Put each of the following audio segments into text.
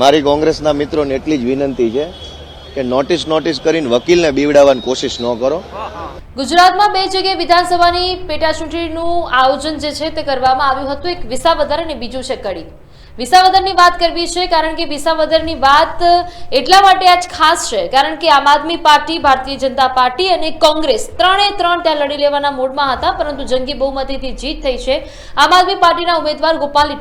મારી કોંગ્રેસના મિત્રોને એટલી જ વિનંતી છે કે નોટિસ કરીને વકીલને બીવડાવવાની કોશિશ ન કરો. ગુજરાતમાં બે જગ્યાએ વિધાનસભાની પેટા ચૂંટણીનું આયોજન જે છે તે કરવામાં આવ્યું હતું. એક વિસાવદર અને બીજું છે કડી. વિસાવદરની વાત કરવી છે કારણ કે વિસાવદરની વાત એટલા માટે આજ ખાસ છે કારણ કે આમ આદમી પાર્ટી, ભારતીય જનતા પાર્ટી અને કોંગ્રેસ ત્રણે ત્યાં લડી લેવાના મૂડમાં હતા, પરંતુ જંગી બહુમતીથી જીત થઈ છે આમ આદમી પાર્ટીના ઉમેદવાર ગોપાલ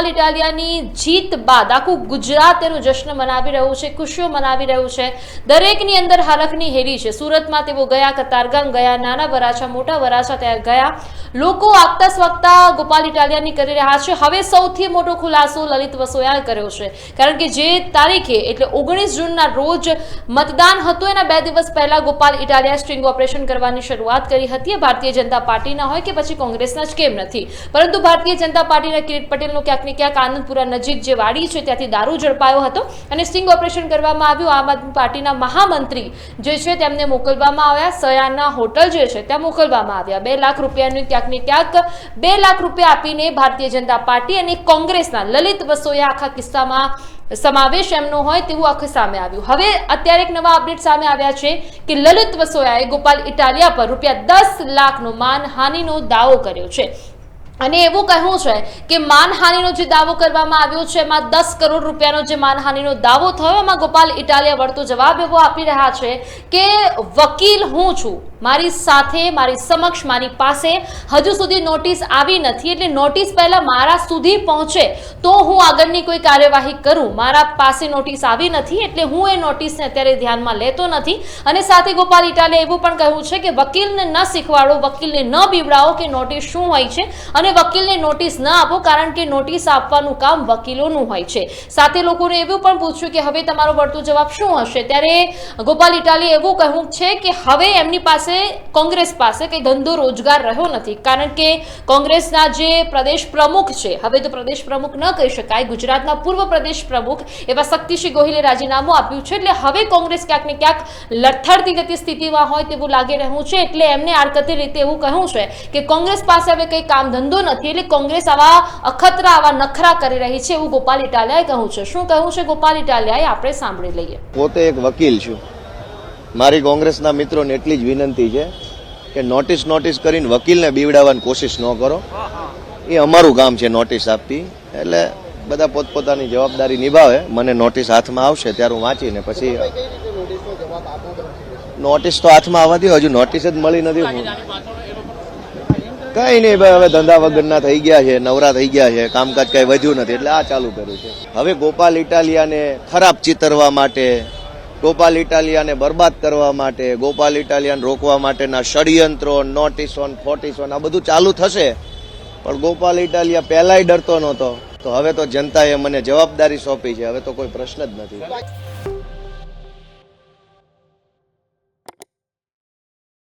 ઇટાલિયાની જીત બાદ આખું ગુજરાત તેનો જશ્ન મનાવી રહ્યું છે, ખુશીઓ મનાવી રહ્યું છે. દરેકની અંદર હરખની હેરી છે. સુરતમાં તેઓ ગયા, કતારગામ ગયા, નાના વરાછા, મોટા વરાછા ત્યાં ગયા. લોકો આગતા સ્વાગતા ગોપાલ ઇટાલિયાની કરી રહ્યા છે. હવે સૌથી મોટો ખુલાસો લલિત વસોયાએ કર્યો છે કારણ કે જે તારીખે એટલે 19 જૂનના રોજ મતદાન હતું એના 2 દિવસ પહેલા ગોપાલ ઇટાલિયાએ સ્ટ્રિંગ ઓપરેશન કરવાની શરૂઆત કરી હતી. ભારતીય જનતા પાર્ટીના હોય કે પછી કોંગ્રેસના જ કેમ નથી, પરંતુ ભારતીય જનતા પાર્ટીના કિરીટ પટેલનો ક્યાંક ને ક્યાંક આનંદપુરા નજીક જે વાડી છે ત્યાંથી દારૂ ઝડપાયો હતો અને સ્ટ્રિંગ ઓપરેશન કરવામાં આવ્યું. આમ આદમી પાર્ટીના મહામંત્રી જે છે તેમને મોકલવામાં આવ્યા. સયાના હોટલ જે છે ત્યાં મોકલવામાં આવ્યા. 2 લાખ રૂપિયાની ક્યાંક ને ક્યાંક 2 લાખ રૂપિયા આપીને ભારતીય જનતા પાર્ટી અને કોંગ્રેસના લલિત વસોયા આખા કિસ્સામાં સમાવેશ એમનો હોય તેવું આખું સામે આવ્યું. હવે અત્યારે એક નવા અપડેટ સામે આવ્યા છે કે લલિત વસોયાએ ગોપાલ ઇટાલિયા પર ₹10 લાખનો માનહાનિનો દાવો કર્યો છે અને એવું કહ્યું છે કે માનહાનિનો જે દાવો કરવામાં આવ્યો છે એમાં 10 કરોડ રૂપિયાનો જે માનહાનિનો દાવો થયો એમાં ગોપાલ ઇટાલિયા વળતો જવાબ એવો આપી રહ્યા છે કે વકીલ હું છું, મારી સાથે, મારી સમક્ષ, મારી પાસે હજુ સુધી નોટિસ આવી નથી, એટલે નોટિસ પહેલા મારા સુધી પહોંચે તો હું આગળની કોઈ કાર્યવાહી કરું. મારા પાસે નોટિસ આવી નથી એટલે હું એ નોટિસને અત્યારે ધ્યાનમાં લેતો નથી. અને સાથે ગોપાલ ઇટાલિયાએ એવું પણ કહ્યું છે કે વકીલને ન શીખવાડો, વકીલને ન બીવડાવો કે નોટિસ શું હોય છે અને વકીલને નોટિસ ન આપો કારણ કે નોટિસ આપવાનું કામ વકીલોનું હોય છે. સાથે લોકોને એવું પણ પૂછ્યું કે હવે તમારો વળતો જવાબ શું હશે, ત્યારે ગોપાલ ઇટાલિયાએ એવું કહ્યું છે કે હવે એમની પાસે, કોંગ્રેસ પાસે કઈ ધંધો રોજગાર રહ્યો નથી કારણ કે કોંગ્રેસના જે પ્રદેશ પ્રમુખ છે, હવે તો પ્રદેશ પ્રમુખ ન કહી શકાય, ગુજરાતના પૂર્વ પ્રદેશ પ્રમુખ એવા શક્તિસિંહ ગોહિલે રાજીનામું આપ્યું છે. એટલે હવે કોંગ્રેસ ક્યાંક ને ક્યાંક લથડતી જતી સ્થિતિમાં હોય તેવું લાગી રહ્યું છે. એટલે એમને આડકતરી રીતે એવું કહ્યું છે કે કોંગ્રેસ પાસે હવે કઈ કામ ધંધો નથી, એટલે કોંગ્રેસ આવા અખતરા, આવા નખરા કરી રહી છે એવું ગોપાલ ઇટાલિયાએ કહ્યું છે. શું કહ્યું છે ગોપાલ ઇટાલિયાએ આપણે સાંભળી લઈએ. પોતે એક વકીલ છું. મારી કોંગ્રેસના મિત્રોને એટલી જ વિનંતી છે કે નોટિસ કરીને વકીલને બીવડાવવાની કોશિશ ન કરો. એ અમારું કામ છે નોટિસ આપવી. એટલે બધા પોતપોતાની જવાબદારી નિભાવે. મને નોટિસ હાથમાં આવશે ત્યારે હું વાંચીને પછી નોટિસ તો હાથમાં આવવા દો. હજુ નોટિસ જ મળી નથી. કઈ નહીં ભાઈ, હવે ધંધા વગરના થઈ ગયા છે, નવરા થઈ ગયા છે, કામકાજ કઈ વધ્યું નથી એટલે આ ચાલુ કર્યું છે. હવે ગોપાલ ઇટાલિયાને ખરાબ ચિતરવા માટે, ગોપાલ ઇટાલિયાને બરબાદ કરવા માટે, ગોપાલ ઇટાલિયાને રોકવા માટેના ષડયંત્રો, નોટિસો, ફોટિસો આ બધું ચાલુ થશે. પણ ગોપાલ ઇટાલિયા પહેલાય ડરતો નહોતો, તો હવે તો જનતાએ મને જવાબદારી સોંપી છે, હવે તો કોઈ પ્રશ્ન જ નથી.